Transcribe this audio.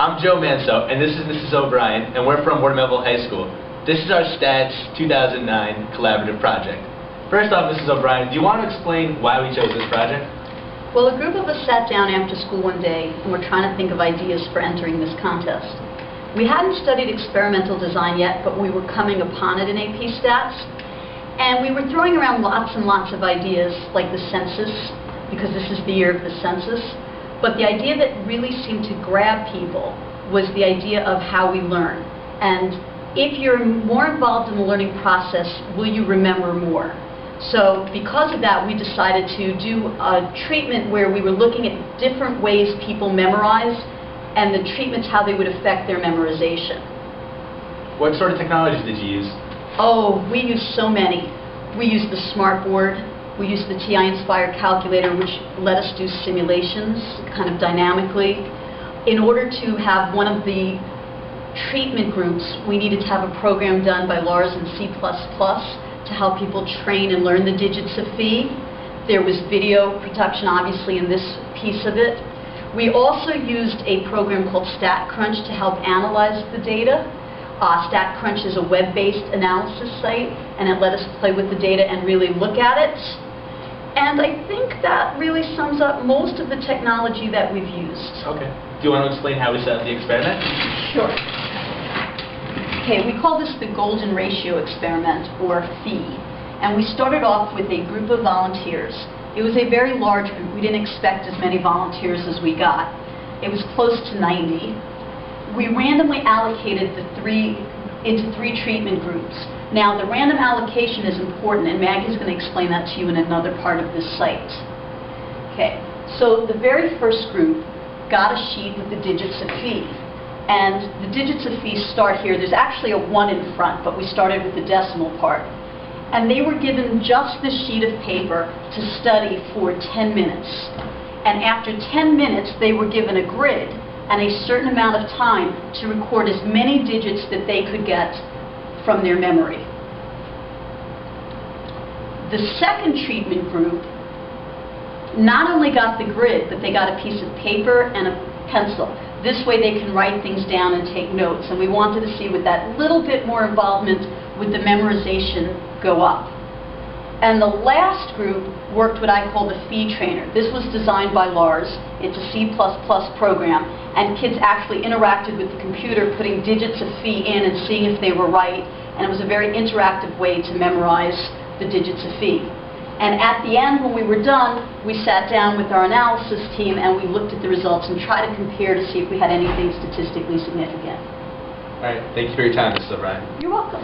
I'm Joe Manso, and this is Mrs. O'Brien, and we're from about.mov High School. This is our Stats 2009 collaborative project. First off, Mrs. O'Brien, do you want to explain why we chose this project? Well, a group of us sat down after school one day and were trying to think of ideas for entering this contest. We hadn't studied experimental design yet, but we were coming upon it in AP Stats, and we were throwing around lots and lots of ideas, like the census, because this is the year of the census. But the idea that really seemed to grab people was the idea of how we learn. And if you're more involved in the learning process, will you remember more? So because of that, we decided to do a treatment where we were looking at different ways people memorize and the treatments, how they would affect their memorization. What sort of technologies did you use? Oh, we used so many. We used the smartboard. We used the TI Inspire calculator, which let us do simulations kind of dynamically. In order to have one of the treatment groups, we needed to have a program done by Lars in C++ to help people train and learn the digits of phi. There was video production, obviously, in this piece of it. We also used a program called StatCrunch to help analyze the data. StatCrunch is a web-based analysis site, and it let us play with the data and really look at it. And I think that really sums up most of the technology that we've used. Okay. Do you want to explain how we set up the experiment? Sure. Okay, we call this the golden ratio experiment, or phi. And we started off with a group of volunteers. It was a very large group. We didn't expect as many volunteers as we got. It was close to 90. We randomly allocated into three treatment groups. Now, the random allocation is important, and Maggie's going to explain that to you in another part of this site. Okay, so the very first group got a sheet with the digits of phi. And the digits of phi start here. There's actually a 1 in front, but we started with the decimal part. And they were given just this sheet of paper to study for 10 minutes. And after 10 minutes, they were given a grid and a certain amount of time to record as many digits that they could get from their memory. The second treatment group not only got the grid, but they got a piece of paper and a pencil. This way they can write things down and take notes. And we wanted to see, with that little bit more involvement, would the memorization go up. And the last group worked what I call the phi trainer. This was designed by Lars. It's a C++ program, and kids actually interacted with the computer, putting digits of phi in and seeing if they were right, and it was a very interactive way to memorize the digits of phi. And at the end, when we were done, we sat down with our analysis team and we looked at the results and tried to compare to see if we had anything statistically significant. All right, thank you for your time, Mrs. O'Brien. You're welcome.